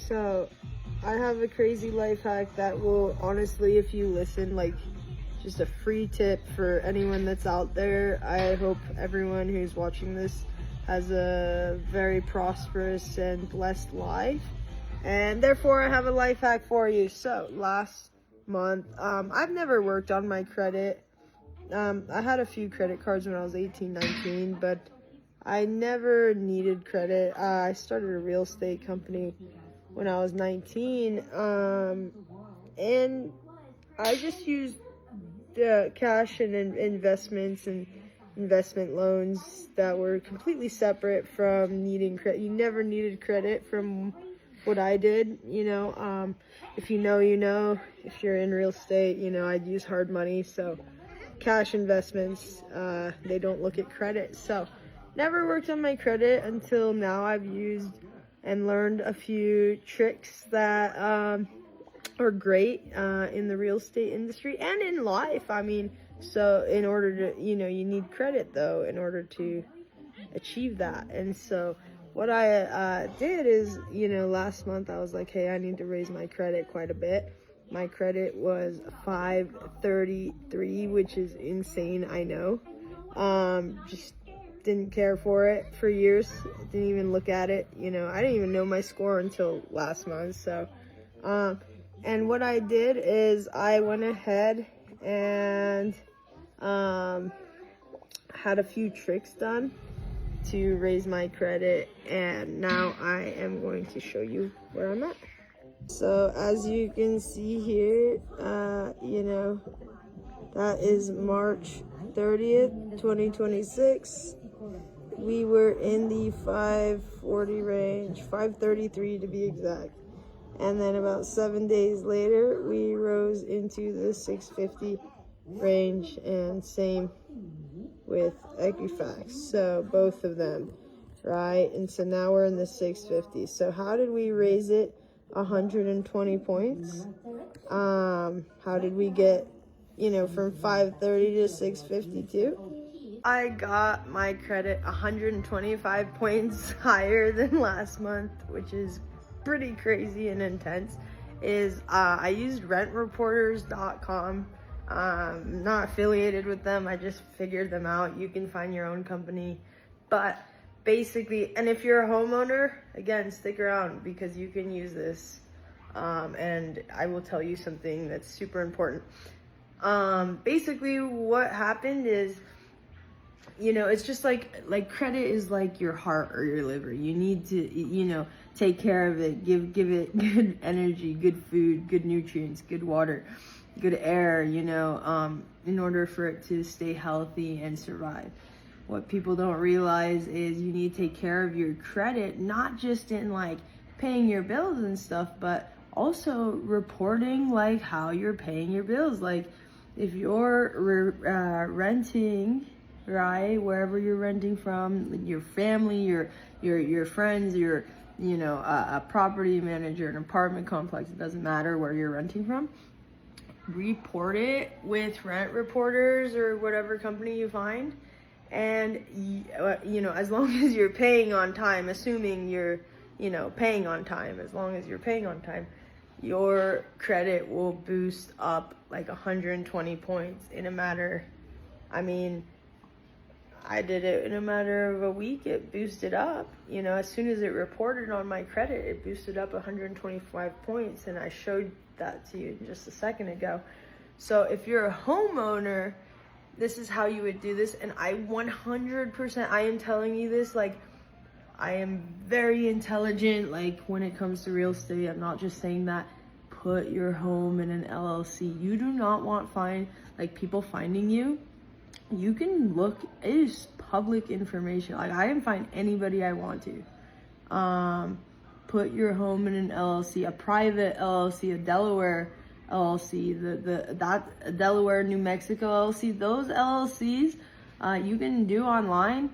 So, I have a crazy life hack that will honestly, if you listen, like, just a free tip for anyone that's out there. I hope everyone who's watching this has a very prosperous and blessed life. And therefore, I have a life hack for you. So, last month, I've never worked on my credit. I had a few credit cards when I was 18, 19, but I never needed credit. I started a real estate company when I was 19, and I just used cash and investments and investment loans that were completely separate from needing credit. You never needed credit from what I did, if you know, if you're in real estate, I'd use hard money. So cash investments, they don't look at credit. So never worked on my credit until now. I've used and learned a few tricks that are great in the real estate industry and in life. I mean, so in order to, you need credit though in order to achieve that. And so what I did is, last month I was like, hey, I need to raise my credit quite a bit. My credit was 533, which is insane, I know. Just didn't care for it for years. Didn't even look at it. I didn't even know my score until last month. So, and what I did is I went ahead and had a few tricks done to raise my credit, and now I am going to show you where I'm at. So as you can see here, that is March 30th, 2026. We were in the 540 range, 533 to be exact. And then about 7 days later, we rose into the 650 range, and same with Equifax. So both of them, right? And so now we're in the 650. So how did we raise it 120 points? How did we get, from 530 to 652? I got my credit 125 points higher than last month, which is pretty crazy and intense. I used rentreporters.com. Not affiliated with them. I just figured them out. You can find your own company, but basically, and if you're a homeowner, again, stick around because you can use this. And I will tell you something that's super important. Basically what happened is, it's just like credit is like your heart or your liver. You need to, take care of it, give it good energy, good food, good nutrients, good water, good air, in order for it to stay healthy and survive. What people don't realize is you need to take care of your credit, not just in like paying your bills and stuff, but also reporting like how you're paying your bills. Like if you're renting, right, wherever you're renting from, your family, your friends, a property manager, an apartment complex, it doesn't matter where you're renting from, report it with Rent Reporters or whatever company you find. And, as long as you're paying on time, assuming you're, paying on time, as long as you're paying on time, your credit will boost up like 120 points in a matter, I did it in a matter of a week. It boosted up, as soon as it reported on my credit, it boosted up 125 points. And I showed that to you just a second ago. So if you're a homeowner, this is how you would do this. And I 100%, I am telling you this, like, I am very intelligent, like, when it comes to real estate. I'm not just saying that. Put your home in an LLC. You do not want people finding you. You can look, it is public information. Like, I can find anybody I want to. Put your home in an LLC, a private LLC, a Delaware LLC, a Delaware, New Mexico LLC. Those LLCs, you can do online,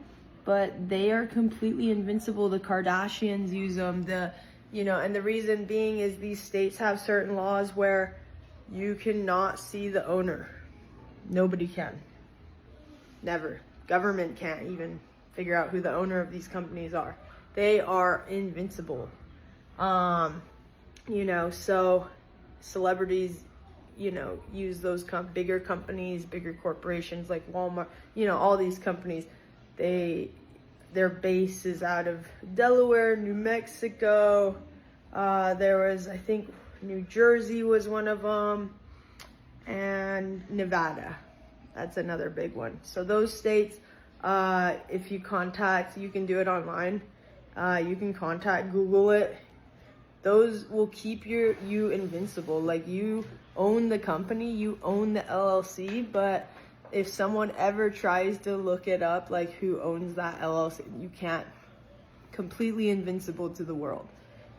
but they are completely invincible. The Kardashians use them. And the reason being is these states have certain laws where you cannot see the owner. Nobody can. Never. Government can't even figure out who the owner of these companies are. They are invincible. you know, so celebrities, you know, use those bigger companies, bigger corporations like Walmart, you know, all these companies, their base is out of Delaware, New Mexico. There was, I think, New Jersey was one of them, and Nevada. That's another big one. So those states, if you contact, you can do it online. You can contact, Google it. Those will keep you invincible. Like, you own the company, you own the LLC, but if someone ever tries to look it up, like who owns that LLC, you can't. Completely invincible to the world.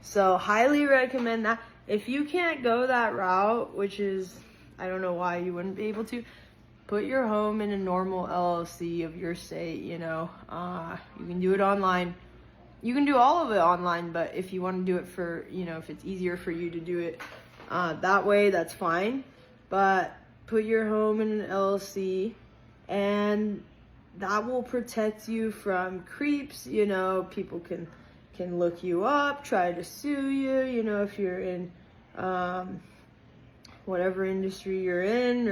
So highly recommend that. If you can't go that route, which is, I don't know why you wouldn't be able to, put your home in a normal LLC of your state, you know. You can do it online. You can do all of it online, but if you want to do it for, you know, if it's easier for you to do it that way, that's fine. But put your home in an LLC, and that will protect you from creeps. You know, people can look you up, try to sue you, you know, if you're in whatever industry you're in,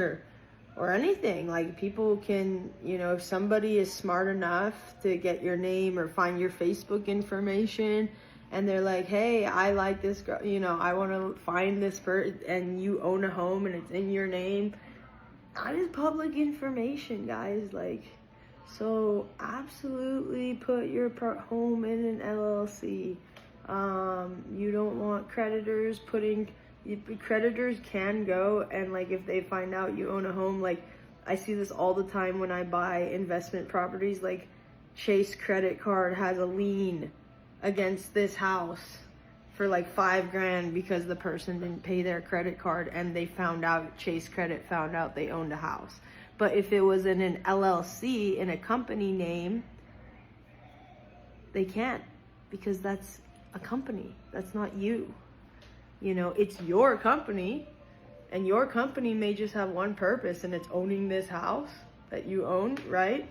or anything. Like, people can, you know, if somebody is smart enough to get your name or find your Facebook information, and they're like, hey, I like this girl, you know, I want to find this person, and you own a home and it's in your name, that is public information, guys. Like, so absolutely put your home in an LLC. You don't want creditors creditors can go, and like, if they find out you own a home, like, I see this all the time when I buy investment properties, like Chase credit card has a lien against this house for like $5,000 because the person didn't pay their credit card, and they found out, Chase Credit found out they owned a house. But if it was in an LLC, in a company name, they can't, because that's a company. That's not you. You know, it's your company, and your company may just have one purpose, and it's owning this house that you own, right?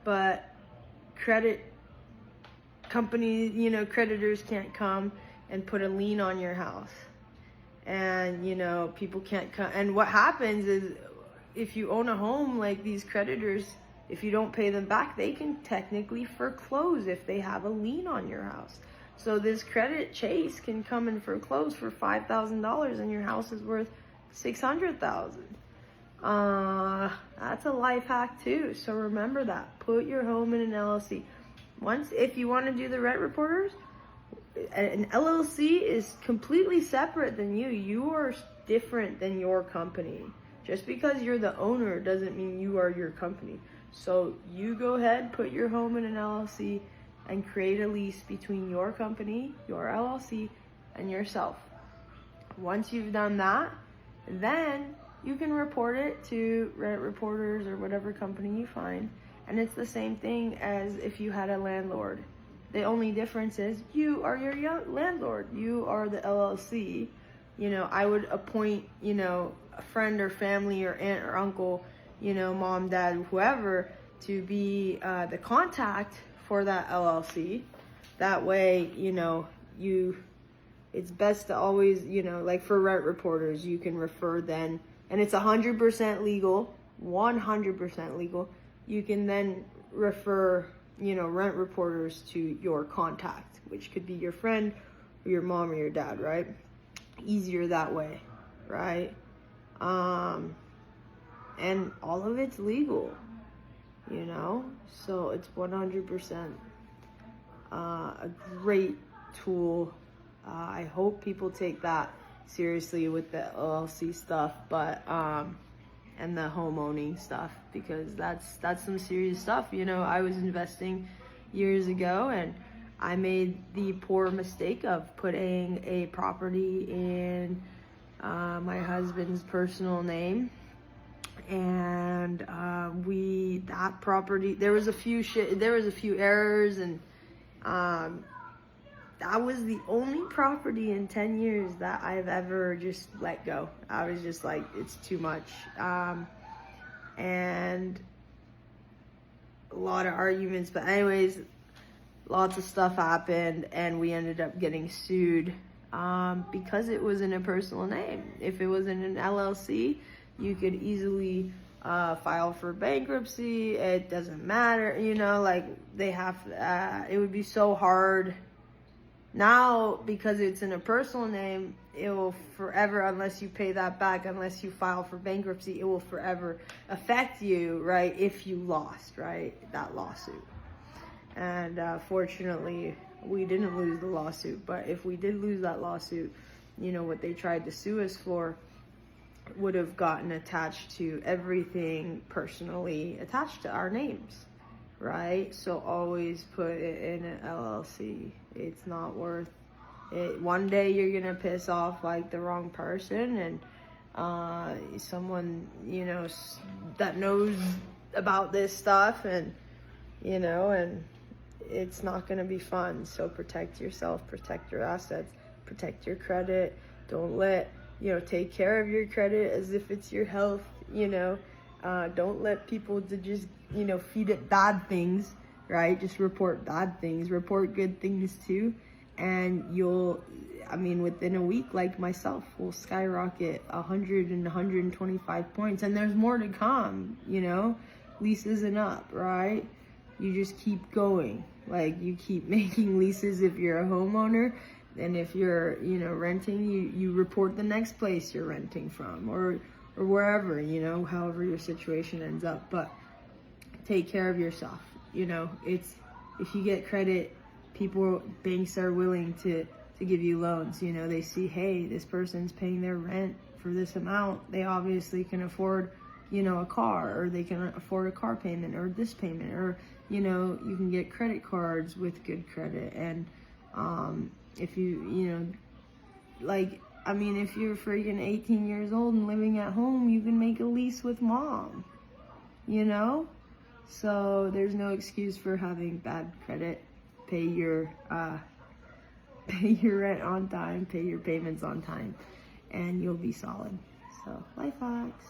But credit companies, you know, creditors can't come and put a lien on your house. And, you know, people can't come. And what happens is, if you own a home, like, these creditors, if you don't pay them back, they can technically foreclose if they have a lien on your house. So this credit, Chase, can come and foreclose for $5,000, and your house is worth $600,000. That's a life hack too. So remember that. Put your home in an LLC. If you want to do the rent reporters, an LLC is completely separate than you. You are different than your company. Just because you're the owner doesn't mean you are your company. So you go ahead, put your home in an LLC, and create a lease between your company, your LLC, and yourself. Once you've done that, then you can report it to Rent Reporters or whatever company you find. And it's the same thing as if you had a landlord. The only difference is you are your landlord. You are the LLC. You know, I would appoint, you know, a friend or family or aunt or uncle, you know, mom, dad, whoever, to be the contact for that LLC. That way, you know, it's best to always, you know, like for Rent Reporters, you can refer then, and it's 100% legal, 100% legal. You can then refer, you know, Rent Reporters to your contact, which could be your friend or your mom or your dad, right? Easier that way, right? And all of it's legal, you know? So it's 100% a great tool. I hope people take that seriously with the LLC stuff, but and the home owning stuff, because that's some serious stuff. You know, I was investing years ago, and I made the poor mistake of putting a property in my husband's personal name, and that property, there was a few errors, and that was the only property in 10 years that I've ever just let go. I was just like, it's too much. And a lot of arguments, but anyways, lots of stuff happened, and we ended up getting sued because it was in a personal name. If it was in an LLC, you could easily file for bankruptcy. It doesn't matter, you know, like they have, it would be so hard. Now, because it's in a personal name, it will forever, unless you pay that back, unless you file for bankruptcy, it will forever affect you, right, if you lost, right, that lawsuit. And fortunately, we didn't lose the lawsuit. But if we did lose that lawsuit, you know, what they tried to sue us for would have gotten attached to everything personally attached to our names, right? So always put it in an LLC. It's not worth it. One day you're gonna piss off like the wrong person, and someone, you know, that knows about this stuff, and you know, and it's not gonna be fun. So protect yourself, protect your assets, protect your credit. Don't let, you know, take care of your credit as if it's your health, you know. Don't let people to just, you know, feed it bad things, right? Just report bad things, report good things too. And you'll, I mean, within a week, like myself, will skyrocket 100 and 125 points. And there's more to come, you know. Lease isn't up, right? You just keep going. Like, you keep making leases if you're a homeowner. And if you're, you know, renting, you report the next place you're renting from, or wherever, you know, however your situation ends up. But take care of yourself. You know, it's, if you get credit, banks are willing to give you loans. You know, they see, hey, this person's paying their rent for this amount. They obviously can afford, you know, a car, or they can afford a car payment, or this payment, or, you know, you can get credit cards with good credit. And if you know, like, I mean, if you're freaking 18 years old and living at home, you can make a lease with mom, you know? So there's no excuse for having bad credit. Pay your rent on time, pay your payments on time, and you'll be solid. So, life hacks.